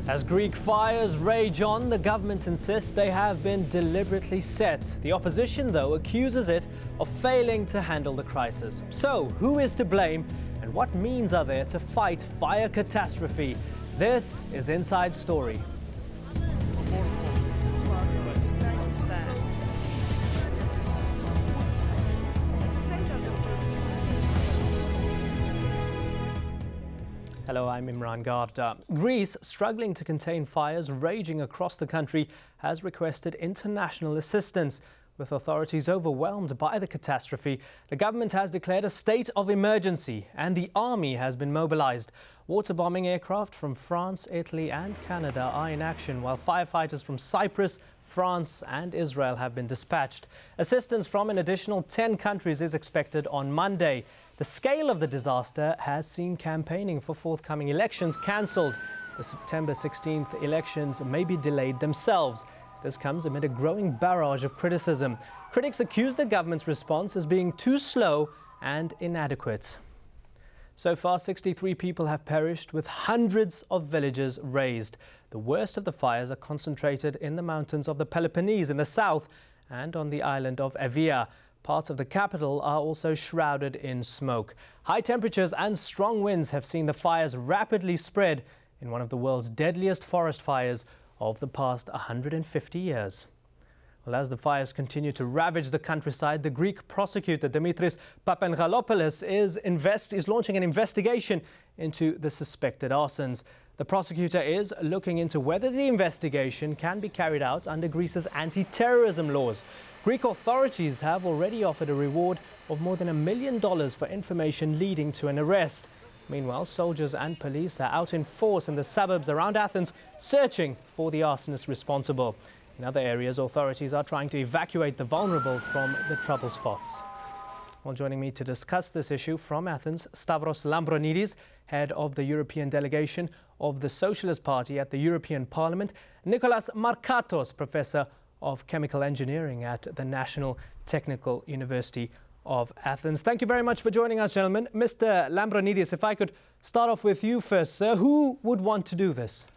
As Greek fires rage on, the government insists they have been deliberately set. The opposition, though, accuses it of failing to handle the crisis. So, who is to blame, and what means are there to fight fire catastrophe? This is Inside Story. Hello, I'm Imran Garda. Greece, struggling to contain fires raging across the country, has requested international assistance. With authorities overwhelmed by the catastrophe, the government has declared a state of emergency and the army has been mobilized. Waterbombing aircraft from France, Italy and Canada are in action, while firefighters from Cyprus, France and Israel have been dispatched. Assistance from an additional 10 countries is expected on Monday. The scale of the disaster has seen campaigning for forthcoming elections cancelled. The September 16th elections may be delayed themselves. This comes amid a growing barrage of criticism. Critics accuse the government's response as being too slow and inadequate. So far, 63 people have perished, with hundreds of villages razed. The worst of the fires are concentrated in the mountains of the Peloponnese in the south and on the island of Evia. Parts of the capital are also shrouded in smoke. High temperatures and strong winds have seen the fires rapidly spread in one of the world's deadliest forest fires of the past 150 years. Well, as the fires continue to ravage the countryside, the Greek prosecutor Dimitris Papangalopoulos is launching an investigation into the suspected arsons. The prosecutor is looking into whether the investigation can be carried out under Greece's anti-terrorism laws. Greek authorities have already offered a reward of more than $1 million for information leading to an arrest. Meanwhile, soldiers and police are out in force in the suburbs around Athens, searching for the arsonists responsible. In other areas, authorities are trying to evacuate the vulnerable from the trouble spots. Well, joining me to discuss this issue from Athens, Stavros Lambronidis, head of the European delegation of the Socialist Party at the European Parliament, Nicholas Markatos, professor of chemical engineering at the National Technical University of Athens. Thank you very much for joining us, gentlemen. Mr. Lambronidis, if I could start off with you first, sir. Who would want to do this?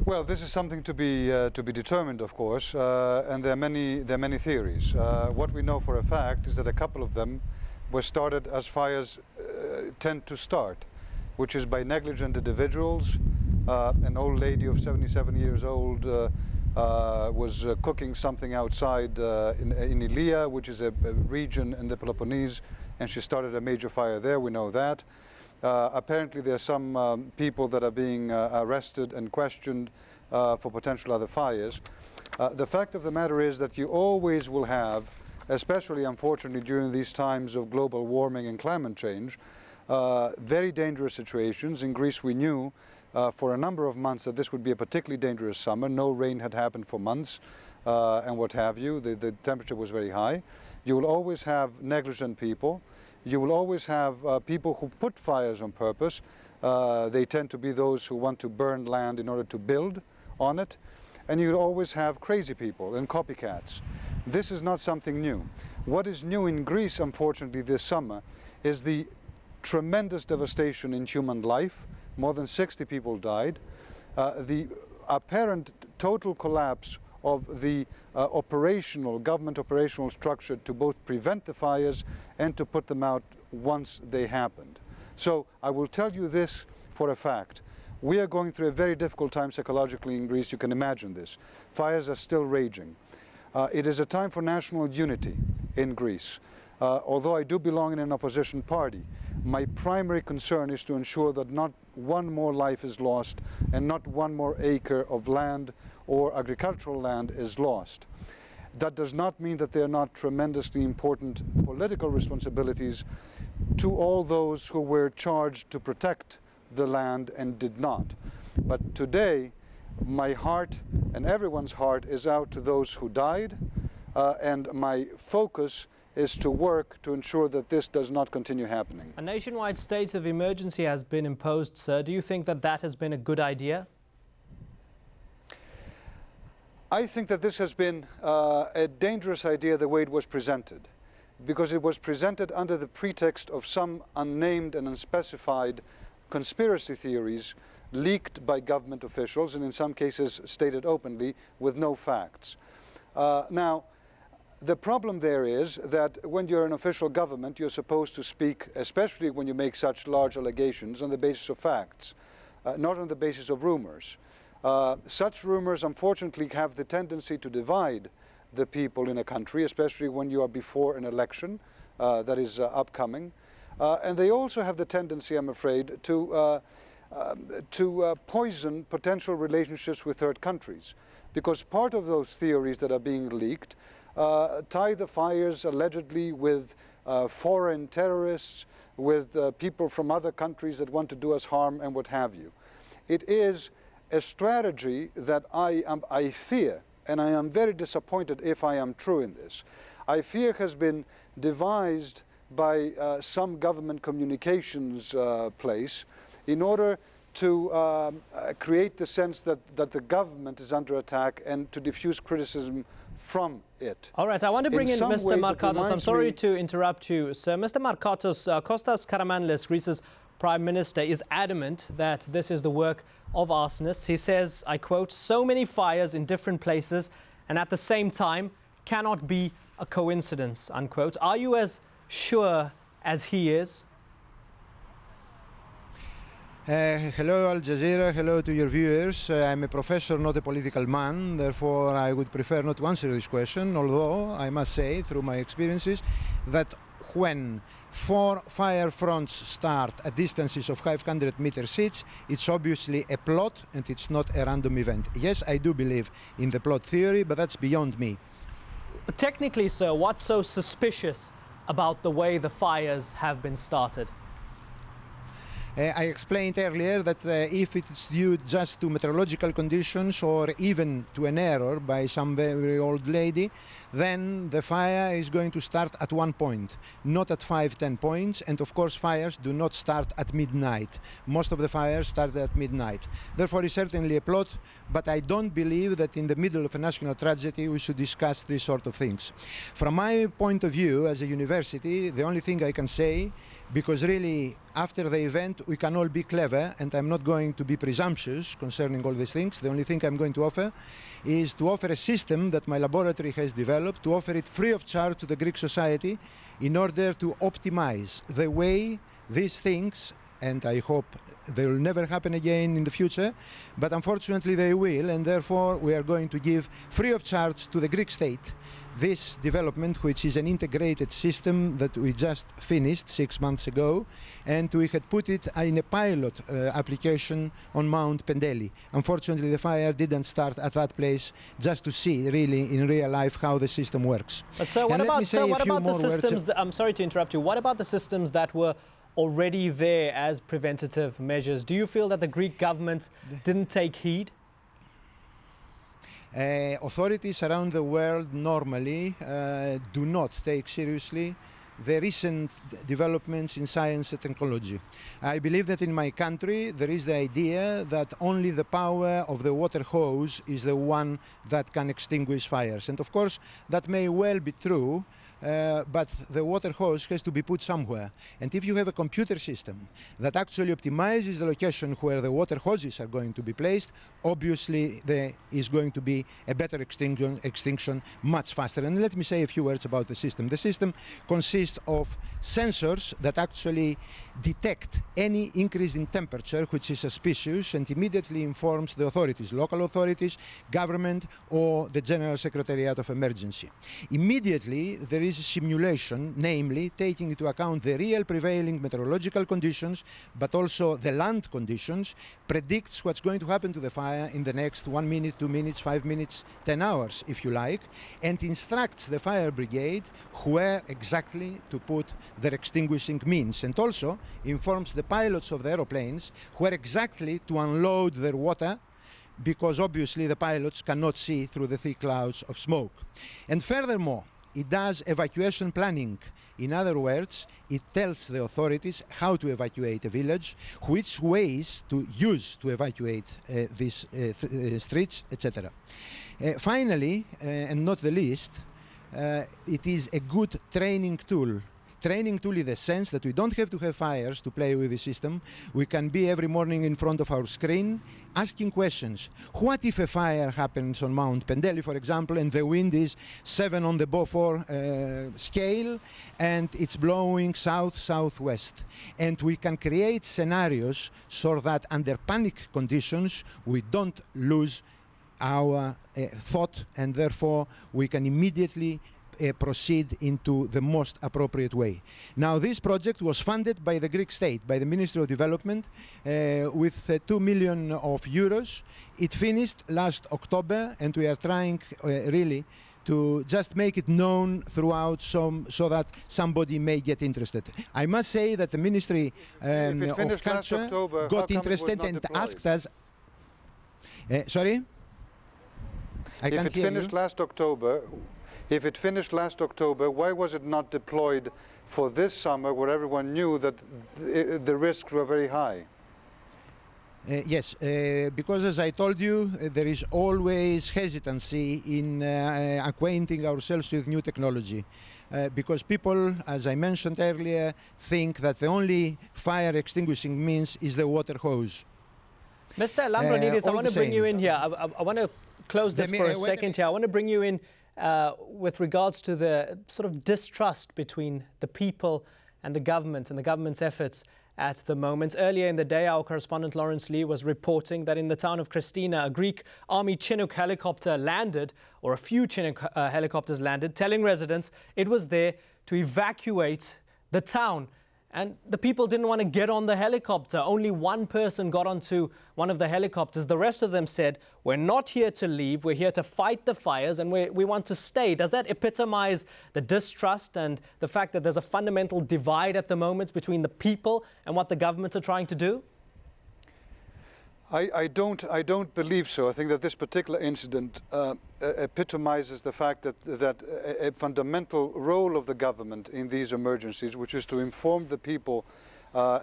Well, this is something to be determined, of course, and there are many theories. What we know for a fact is that a couple of them were started as fires tend to start, which is by negligent individuals. An old lady of 77 years old was cooking something outside in Ilia, which is a region in the Peloponnese, and she started a major fire there. We know that. Apparently there are some people that are being arrested and questioned for potential other fires. The fact of the matter is that you always will have, especially unfortunately during these times of global warming and climate change, very dangerous situations. In Greece we knew for a number of months that this would be a particularly dangerous summer. No rain had happened for months and what have you. The temperature was very high. You will always have negligent people. You will always have people who put fires on purpose. They tend to be those who want to burn land in order to build on it. And you will always have crazy people and copycats. This is not something new. What is new in Greece, unfortunately, this summer is the tremendous devastation in human life. More than 60 people died. The apparent total collapse of the government operational structure to both prevent the fires and to put them out once they happened. So I will tell you this for a fact. We are going through a very difficult time psychologically in Greece. You can imagine this. Fires are still raging. It is a time for national unity in Greece. Although I do belong in an opposition party, my primary concern is to ensure that not one more life is lost and not one more acre of land or agricultural land is lost. That does not mean that there are not tremendously important political responsibilities to all those who were charged to protect the land and did not. But today, my heart and everyone's heart is out to those who died, and my focus is to work to ensure that this does not continue happening. A nationwide state of emergency has been imposed, sir. Do you think that that has been a good idea? I think that this has been a dangerous idea the way it was presented, because it was presented under the pretext of some unnamed and unspecified conspiracy theories leaked by government officials and in some cases stated openly with no facts. Now, the problem there is that when you're an official government, you're supposed to speak, especially when you make such large allegations, on the basis of facts, not on the basis of rumors. Such rumors, unfortunately, have the tendency to divide the people in a country, especially when you are before an election that is upcoming. And they also have the tendency, I'm afraid, to poison potential relationships with third countries. Because part of those theories that are being leaked tie the fires allegedly with foreign terrorists, with people from other countries that want to do us harm and what have you. It is a strategy that I fear, and I am very disappointed if I am true in this, I fear has been devised by some government communications place in order to create the sense that the government is under attack and to diffuse criticism from it. All right, I want to bring in Mr. Markatos. I'm sorry to interrupt you, sir. Mr. Markatos, Kostas Karamanlis, Greece's Prime Minister, is adamant that this is the work of arsonists. He says, I quote, "So many fires in different places and at the same time cannot be a coincidence," unquote. Are you as sure as he is? Hello, Al Jazeera. Hello to your viewers. I'm a professor, not a political man. Therefore, I would prefer not to answer this question, although I must say, through my experiences, that when 4 fire fronts start at distances of 500 meters each, it's obviously a plot and it's not a random event. Yes, I do believe in the plot theory, but that's beyond me. Technically, sir, what's so suspicious about the way the fires have been started? I explained earlier that if it's due just to meteorological conditions or even to an error by some very old lady, then the fire is going to start at one point, not at 5-10 points. And of course, fires do not start at midnight. Most of the fires start at midnight. Therefore, it's certainly a plot, but I don't believe that in the middle of a national tragedy we should discuss these sort of things. From my point of view as a university, the only thing I can say, because really after the event we can all be clever, and I'm not going to be presumptuous concerning all these things. The only thing I'm going to offer is to offer a system that my laboratory has developed, to offer it free of charge to the Greek society in order to optimize the way these things, and I hope they will never happen again in the future, but unfortunately they will, and therefore we are going to give free of charge to the Greek state this development, which is an integrated system that we just finished 6 months ago, and we had put it in a pilot application on Mount Pendeli. Unfortunately, the fire didn't start at that place, just to see really in real life how the system works. But sir, what about the systems, I'm sorry to interrupt you, what about the systems that were already there as preventative measures? Do you feel that the Greek government didn't take heed? Authorities around the world normally do not take seriously the recent developments in science and technology. I believe that in my country there is the idea that only the power of the water hose is the one that can extinguish fires. And of course that may well be true, but the water hose has to be put somewhere. And if you have a computer system that actually optimizes the location where the water hoses are going to be placed, obviously there is going to be a better extinction much faster. And let me say a few words about the system. The system consists of sensors that actually detect any increase in temperature which is suspicious and immediately informs the authorities, local authorities, government, or the General Secretariat of Emergency. Immediately there is a simulation, namely taking into account the real prevailing meteorological conditions, but also the land conditions, predicts what's going to happen to the fire in the next 1 minute, 2 minutes, 5 minutes, 10 hours, if you like, and instructs the fire brigade where exactly to put their extinguishing means, and also informs the pilots of the aeroplanes where exactly to unload their water, because obviously the pilots cannot see through the thick clouds of smoke. And furthermore, it does evacuation planning. In other words, it tells the authorities how to evacuate a village, which ways to use to evacuate these streets, etc. Finally, and not the least, it is a good training tool. training tool in the sense that we don't have to have fires to play with the system. We can be every morning in front of our screen asking questions. What if a fire happens on Mount Pendeli, for example, and the wind is 7 on the Beaufort scale, and it's blowing south-southwest? And we can create scenarios so that under panic conditions, we don't lose our thought, and therefore we can immediately proceed into the most appropriate way. Now, this project was funded by the Greek state, by the Ministry of Development, with 2 million of euros. It finished last October, and we are trying really to just make it known throughout so that somebody may get interested. I must say that the Ministry of Culture October, got interested and asked us... sorry? If it finished last October, why was it not deployed for this summer, where everyone knew that the risks were very high? Yes, because as I told you, there is always hesitancy in acquainting ourselves with new technology. Because people, as I mentioned earlier, think that the only fire extinguishing means is the water hose. Mr. Lambronidis, I want to bring you in here. I want to close this for a second here. I want to bring you in with regards to the sort of distrust between the people and the government's efforts at the moment. Earlier in the day, our correspondent Lawrence Lee was reporting that in the town of Christina, a Greek Army Chinook helicopter landed, or a few Chinook helicopters landed, telling residents it was there to evacuate the town. And the people didn't want to get on the helicopter. Only one person got onto one of the helicopters. The rest of them said, we're not here to leave. We're here to fight the fires, and we want to stay. Does that epitomize the distrust and the fact that there's a fundamental divide at the moment between the people and what the government are trying to do? I don't believe so. I think that this particular incident epitomizes the fact that a fundamental role of the government in these emergencies, which is to inform the people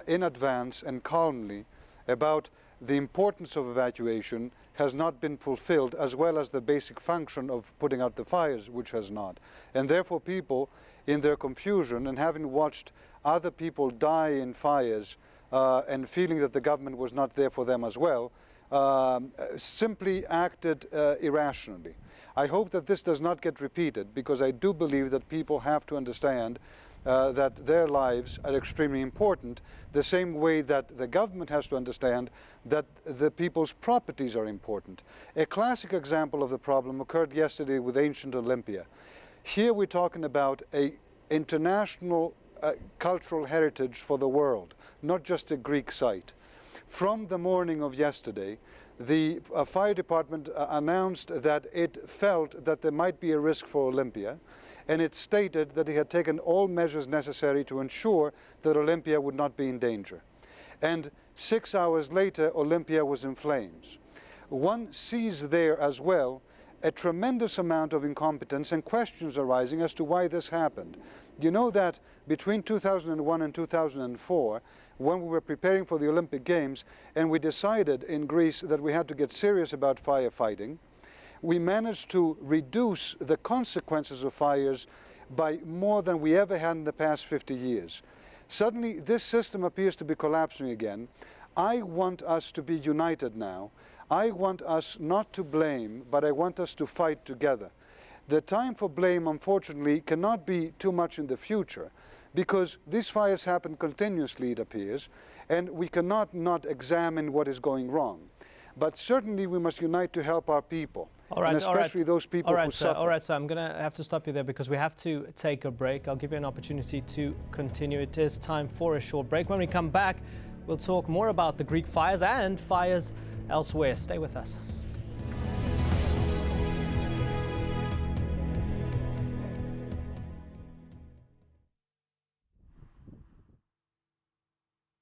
in advance and calmly about the importance of evacuation, has not been fulfilled, as well as the basic function of putting out the fires, which has not. And therefore people, in their confusion and having watched other people die in fires, and feeling that the government was not there for them as well, simply acted irrationally. I hope that this does not get repeated, because I do believe that people have to understand that their lives are extremely important, the same way that the government has to understand that the people's properties are important. A classic example of the problem occurred yesterday with ancient Olympia. Here we're talking about an international cultural heritage for the world, not just a Greek site. From the morning of yesterday, the fire department announced that it felt that there might be a risk for Olympia, and it stated that it had taken all measures necessary to ensure that Olympia would not be in danger. And 6 hours later, Olympia was in flames. One sees there as well a tremendous amount of incompetence and questions arising as to why this happened. You know that between 2001 and 2004, when we were preparing for the Olympic Games, and we decided in Greece that we had to get serious about firefighting, we managed to reduce the consequences of fires by more than we ever had in the past 50 years. Suddenly, this system appears to be collapsing again. I want us to be united now. I want us not to blame, but I want us to fight together. The time for blame, unfortunately, cannot be too much in the future, because these fires happen continuously, it appears, and we cannot not examine what is going wrong. But certainly we must unite to help our people, and especially those people who suffer. All right, sir, I'm going to have to stop you there because we have to take a break. I'll give you an opportunity to continue. It is time for a short break. When we come back, we'll talk more about the Greek fires and fires elsewhere. Stay with us.